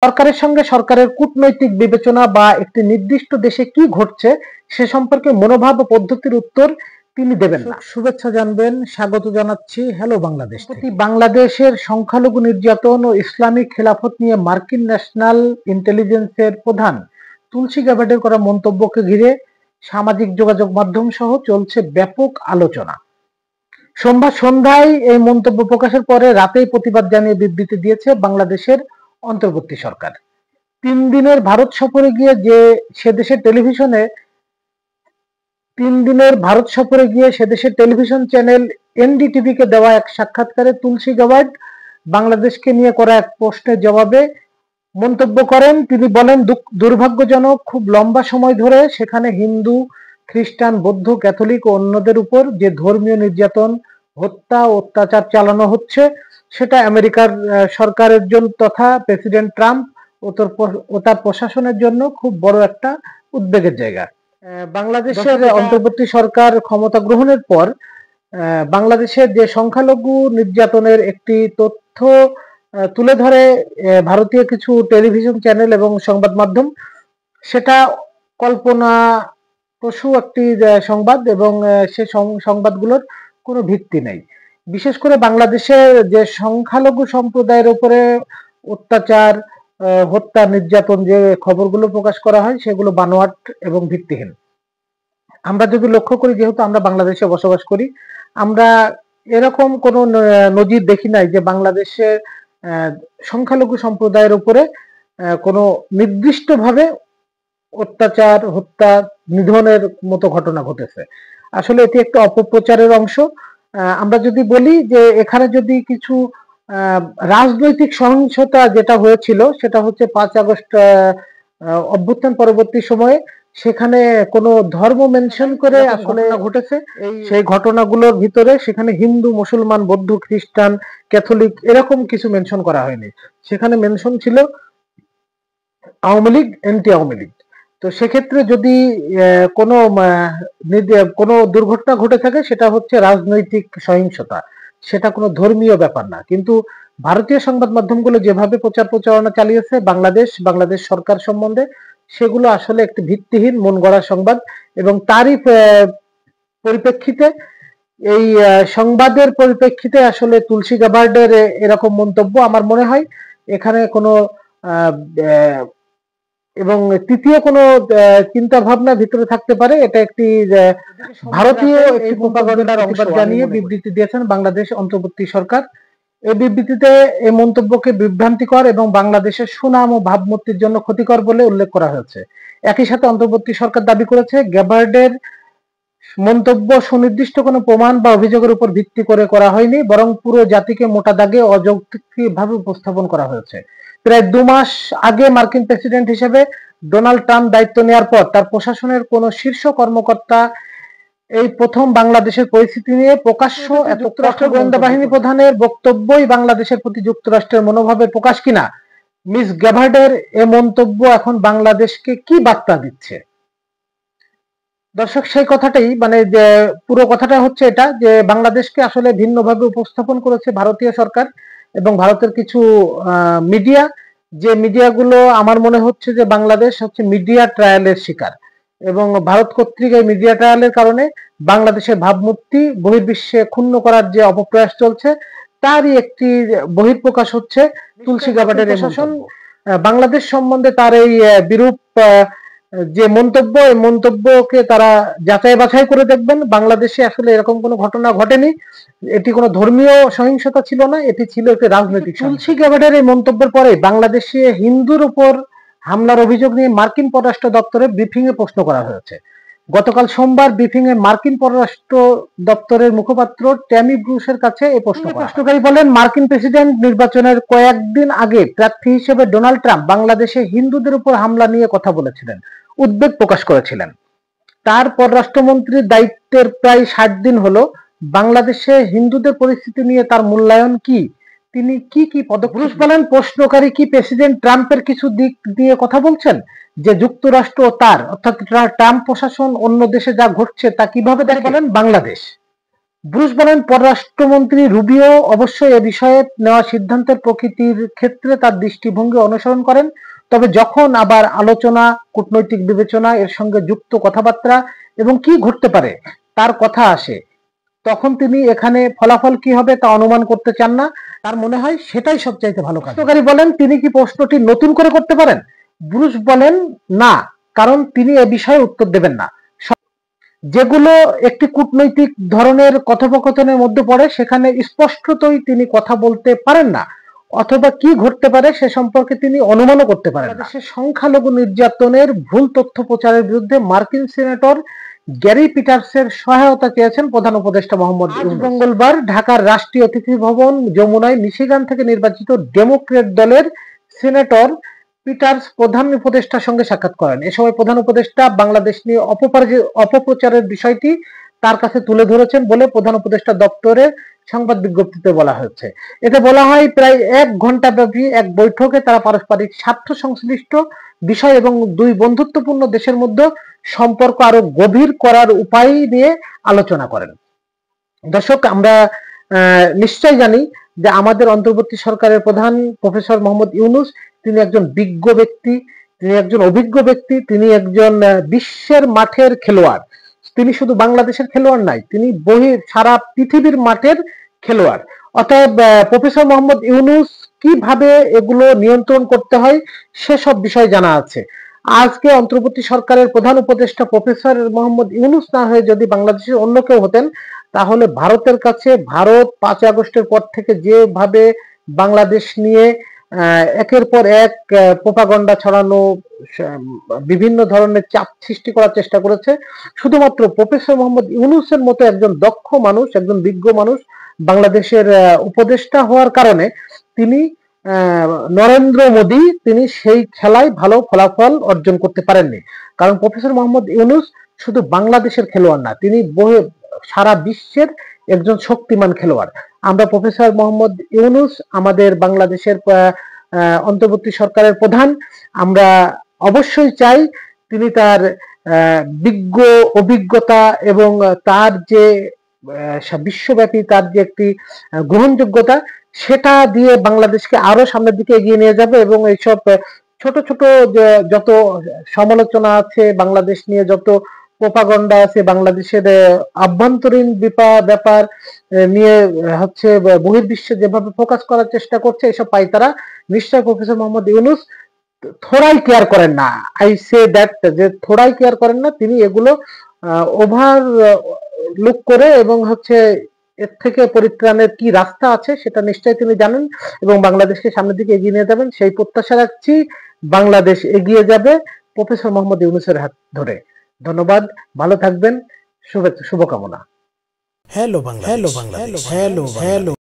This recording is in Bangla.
সরকারের সঙ্গে সরকারের কূটনৈতিক বিবেচনা বা একটি নির্দিষ্ট দেশে কি ঘটছে সে সম্পর্কে মনোভাব ও পদ্ধতির উত্তর তিনি দেবেন না। শুভেচ্ছা জানবেন, স্বাগত জানাচ্ছি হ্যালো বাংলাদেশ থেকে। বাংলাদেশের সংখ্যালঘু নির্যাতন ও ইসলামিক খেলাফত নিয়ে মার্কিন ন্যাশনাল ইন্টেলিজেন্সের প্রধান তুলসী গ্যাবার্ডের করা মন্তব্যকে ঘিরে সামাজিক যোগাযোগ মাধ্যম সহ চলছে ব্যাপক আলোচনা। সোমবার সন্ধ্যায় এই মন্তব্য প্রকাশের পরে রাতেই প্রতিবাদ জানিয়ে বিবৃতি দিয়েছে বাংলাদেশের অন্তর্বর্তী সরকার। 3 দিনের ভারত সফরে গিয়ে সে দেশের টেলিভিশন চ্যানেল এনডিটিভিকে দেওয়া এক সাক্ষাৎকারে তুলসী গ্যাবার্ড বাংলাদেশকে নিয়ে করা এক প্রশ্নের জবাবে মন্তব্য করেন। তিনি বলেন, দুর্ভাগ্যজনক, খুব লম্বা সময় ধরে সেখানে হিন্দু, খ্রিস্টান, বৌদ্ধ, ক্যাথলিক ও অন্যদের উপর যে ধর্মীয় নির্যাতন, হত্যা ও অত্যাচার চালানো হচ্ছে সেটা আমেরিকার সরকারের জন্য তথা প্রেসিডেন্ট ট্রাম্প ও তার প্রশাসনের জন্য খুব বড় একটা উদ্বেগের জায়গা। বাংলাদেশের অন্তর্বর্তী সরকার ক্ষমতা গ্রহণের পর বাংলাদেশের যে সংখ্যালঘু নির্যাতনের একটি তথ্য তুলে ধরে ভারতীয় কিছু টেলিভিশন চ্যানেল এবং সংবাদ মাধ্যম, সেটা কল্পনাপ্রসূ একটি সংবাদ এবং সে সংবাদগুলোর কোনো ভিত্তি নেই। বিশেষ করে বাংলাদেশের যে সংখ্যালঘু সম্প্রদায়ের উপরে অত্যাচার, হত্যা, নির্যাতন যে খবরগুলো প্রকাশ করা হয় সেগুলো বানোয়াট এবং ভিত্তিহীন। আমরা যদি লক্ষ্য করি, যেহেতু আমরা বাংলাদেশে বসবাস করি, আমরা এরকম কোনো নজির দেখি নাই যে বাংলাদেশের সংখ্যালঘু সম্প্রদায়ের উপরে কোনো নির্দিষ্টভাবে অত্যাচার, হত্যা, নিধনের মতো ঘটনা ঘটেছে। আসলে এটি একটা অপপ্রচারের অংশ। আমরা যদি বলি যে এখানে যদি কিছু রাজনৈতিক সহিংসতা যেটা হয়েছিল সেটা হচ্ছে 5 আগস্ট অভ্যুত্থান পরবর্তী সময়ে, সেখানে কোনো ধর্ম মেনশন করে আসলে ঘটেছে। সেই ঘটনাগুলোর ভিতরে সেখানে হিন্দু, মুসলমান, বৌদ্ধ, খ্রিস্টান, ক্যাথলিক এরকম কিছু মেনশন করা হয়নি। সেখানে মেনশন ছিল আওয়ামী লীগ, এন্টি আওয়ামী লীগ। তো সেক্ষেত্রে যদি কোনো দুর্ঘটনা ঘটে থাকে সেটা হচ্ছে রাজনৈতিক সহিংসতা, সেটা কোনো ধর্মীয় ব্যাপার না। কিন্তু ভারতীয় সংবাদ মাধ্যমগুলো যেভাবে প্রচারণা চালিয়েছে বাংলাদেশ সরকার সম্বন্ধে, সেগুলো আসলে একটি ভিত্তিহীন, মন গড়া সংবাদ। এবং তারই পরিপ্রেক্ষিতে, এই সংবাদের পরিপ্রেক্ষিতে আসলে তুলসী গ্যাবার্ডের এরকম মন্তব্য আমার মনে হয় এখানে কোনো এবং তৃতীয় কোনো চিন্তা ভাবনা ভিতরে থাকতে পারে। এটা একটি ভারতীয় একটি প্রোপাগান্ডার অংশ জানিয়ে বিবৃতি দিয়েছেন বাংলাদেশ অন্তর্বর্তী সরকার। এই বিবৃতিতে এই মন্তব্যকে বিভ্রান্তিকর এবং বাংলাদেশের সুনাম ও ভাবমূর্তির জন্য ক্ষতিকর বলে উল্লেখ করা হয়েছে। একই সাথে অন্তর্বর্তী সরকার দাবি করেছে, গ্যাবার্ডের মন্তব্য সুনির্দিষ্ট কোনো প্রমাণ বা অভিযোগের উপর ভিত্তি করে করা হয়নি, বরং পুরো জাতিকে মোটা দাগে অযৌক্তিকভাবে উপস্থাপন করা হয়েছে। প্রায় 2 মাস আগে মার্কিন প্রেসিডেন্ট হিসেবে ডোনাল্ড ট্রাম্প দায়িত্ব নেওয়ার পর তার প্রশাসনের কোন শীর্ষ কর্মকর্তা এই প্রথম বাংলাদেশের পরিস্থিতি নিয়ে প্রকাশ্য যুক্তরাষ্ট্রের গোয়েন্দা বাহিনী প্রধানের বক্তব্যই বাংলাদেশের প্রতি যুক্তরাষ্ট্রের মনোভাবের প্রকাশ কিনা। মিস গ্যাবার্ডের এ মন্তব্য এখন বাংলাদেশকে কি বার্তা দিচ্ছে? দর্শক, সেই কথাটাই, মানে যে পুরো কথাটা হচ্ছে এটা যে বাংলাদেশকে আসলে ভিন্নভাবে উপস্থাপন করেছে ভারতীয় সরকার এবং ভারতের কিছু মিডিয়া, যে মিডিয়াগুলো আমার মনে হচ্ছে যে বাংলাদেশ হচ্ছে মিডিয়া ট্রায়ালের শিকার এবং ভারত কর্তৃক এই মিডিয়া ট্রায়ালের কারণে বাংলাদেশের ভাবমূর্তি বহির্বিশ্বে ক্ষুণ্ণ করার যে অপপ্রয়াস চলছে তারই একটি বহিঃপ্রকাশ হচ্ছে তুলসী গ্যাবার্ডের শাসন। বাংলাদেশ সম্বন্ধে তার এই বিরূপ যে মন্তব্য, এই মন্তব্যকে তারা যাচাই বাছাই করে দেখবেন। বাংলাদেশে আসলে এরকম কোনো ঘটনা ঘটেনি, এটি কোনো ধর্মীয় সহিংসতা ছিল না, এটি ছিল একটি রাজনৈতিক। তুলসী গ্যাবার্ডের এই মন্তব্যের পরে বাংলাদেশে হিন্দুর উপর হামলার অভিযোগ নিয়ে মার্কিন পররাষ্ট্র দপ্তরের ব্রিফিং এ প্রশ্ন করা হয়েছে। গতকাল সোমবার ব্রিফিং এ মার্কিন পররাষ্ট্র দপ্তরের মুখপাত্র ট্যামি ব্রুসের কাছে এই প্রশ্নকারী বলেন, মার্কিন প্রেসিডেন্ট নির্বাচনের কয়েকদিন আগে প্রার্থী হিসেবে ডোনাল্ড ট্রাম্প বাংলাদেশে হিন্দুদের উপর হামলা নিয়ে কথা বলেছিলেন, উদ্বেগ প্রকাশ করেছিলেন। তার পররাষ্ট্রমন্ত্রীর দায়িত্বের প্রায় 60 দিন হলো। বাংলাদেশে হিন্দুদের পরিস্থিতি নিয়ে তার মূল্যায়ন কি? তিনি কি পদক্ষেপ বলেন? প্রশ্নকারী কি প্রেসিডেন্ট ট্রাম্পের কিছু দিক নিয়ে কথা বলছেন, যে যুক্তরাষ্ট্র তার অর্থাৎ ট্রাম্প প্রশাসন অন্য দেশে যা ঘটছে তা কিভাবে দেখে? বলেন বাংলাদেশ ব্রুস বলেন, পররাষ্ট্রমন্ত্রী রুবিও অবশ্যই এ বিষয়ে নেওয়া সিদ্ধান্তের প্রকৃতির ক্ষেত্রে তার দৃষ্টিভঙ্গি অনুসরণ করেন, তবে যখন আবার আলোচনা, কূটনৈতিক বিবেচনা, এর সঙ্গে যুক্ত কথাবার্তা এবং কি ঘটতে পারে তার কথা আসে, তখন তিনি এখানে ফলাফল কি হবে তা অনুমান করতে চান না। তার মনে হয় সেটাই সবচাইতে ভালো কাজ। প্রশ্নকারী বলেন, তিনি কি প্রশ্নটি নতুন করে করতে পারেন? ব্রুস বলেন, না, কারণ তিনি এ বিষয়ে উত্তর দেবেন না। যেগুলো একটি কূটনৈতিক ধরনের কথোপকথনের মধ্যে পড়ে সেখানে স্পষ্টতই তিনি কথা বলতে পারেন না, অথবা কি ঘটতে পারে সে সম্পর্কে তিনি অনুমানও করতে পারেন না। দেশের সংখ্যালঘু নির্যাতনের ভুল তথ্য প্রচারের বিরুদ্ধে মার্কিন সিনেটর গ্যারি পিটার্সের সহায়তা চেয়েছেন প্রধান উপদেষ্টা মোহাম্মদ ইউনূস। মঙ্গলবার ঢাকার রাষ্ট্রীয় অতিথি ভবন যমুনায় মিশিগান থেকে নির্বাচিত ডেমোক্র্যাট দলের সিনেটর পিটার্স প্রধান উপদেষ্টার সঙ্গে সাক্ষাৎ করেন। এ সময় প্রধান উপদেষ্টা বাংলাদেশ নিয়ে অপপ্রচারের বিষয়টি তার কাছে তুলে ধরেছেন বলে প্রধান উপদেষ্টা দপ্তরের সংবাদ বিজ্ঞপ্তিতে বলা হয়েছে। এতে বলা হয়, প্রায় 1 ঘন্টা ব্যাপী এক বৈঠকে তারা পারস্পরিক স্বার্থ সংশ্লিষ্ট বিষয় এবং দুই বন্ধুত্বপূর্ণ দেশের মধ্যে সম্পর্ক আরো গভীর করার উপায় নিয়ে আলোচনা করেন। দর্শক, আমরা নিশ্চয় জানি যে আমাদের অন্তর্বর্তী সরকারের প্রধান প্রফেসর মোহাম্মদ ইউনূস, তিনি একজন বিজ্ঞ ব্যক্তি, তিনি একজন অভিজ্ঞ ব্যক্তি, তিনি একজন বিশ্বের মাঠের খেলোয়াড়। তিনি শুধু বাংলাদেশের খেলোয়াড় নাই, তিনি সারা পৃথিবীর মাঠের খেলোয়াড়। অতএব প্রফেসর মোহাম্মদ ইউনূস কিভাবে এগুলো নিয়ন্ত্রণ করতে হয় সেসব বিষয় জানা আছে। আজকে অন্তর্বর্তী সরকারের প্রধান উপদেষ্টা প্রফেসর মোহাম্মদ ইউনূস না হয়ে যদি বাংলাদেশের অন্য কেউ হতেন, তাহলে ভারতের কাছে ভারত 5 আগস্টের পর থেকে যেভাবে বাংলাদেশ নিয়ে একের পর এক প্রোপাগান্ডা ছড়ানো, বিভিন্ন ধরনের চাপ সৃষ্টি করার চেষ্টা করেছে, শুধুমাত্র প্রফেসর মোহাম্মদ ইউনূসের মতো একজন দক্ষ মানুষ, একজন বিজ্ঞ মানুষ বাংলাদেশের উপদেষ্টা হওয়ার কারণে তিনি নরেন্দ্র মোদী তিনি সেই খেলায় ভালো ফলাফল অর্জন করতে পারেননি। কারণ প্রফেসর মোহাম্মদ ইউনূস শুধু বাংলাদেশের খেলোয়াড় না, তিনি সারা বিশ্বের একজন শক্তিমান খেলোয়াড়। আমরা প্রফেসর মোহাম্মদ ইউনূস, আমাদের বাংলাদেশের অন্তর্বর্তী সরকারের প্রধান, আমরা অবশ্যই চাই তিনি তার বিজ্ঞ অভিজ্ঞতা এবং তার যে বিশ্বব্যাপী তার যে একটি গ্রহণযোগ্যতা, সেটা দিয়ে বাংলাদেশকে আরো সামনের দিকে এগিয়ে নিয়ে যাবে এবং এইসব ছোট ছোট যত সমালোচনা আছে বাংলাদেশ নিয়ে, যত প্রোপাগান্ডা আছে বাংলাদেশের আভ্যন্তরীণ ব্যাপার নিয়ে হচ্ছে বহির্বিশ্বে যেভাবে ফোকাস করার চেষ্টা করছে, এসব পাইতারা নিশ্চয় প্রফেসর মোহাম্মদ ইউনূস থোড়াই কেয়ার করেন না। আই সে দ্যাট, যে থোড়াই কেয়ার করেন না, তিনি এগুলো ওভার লুক করে এবং হচ্ছে এর থেকে পরিত্রাণের কি রাস্তা আছে সেটা নিশ্চয়ই তিনি জানেন এবং বাংলাদেশকে সামনের দিকে এগিয়ে নিয়ে যাবেন সেই প্রত্যাশা রাখছি। বাংলাদেশ এগিয়ে যাবে প্রফেসর মোহাম্মদ ইউনূসের হাত ধরে। ধন্যবাদ, ভালো থাকবেন, শুভকামনা। Hello Bangladesh, hello.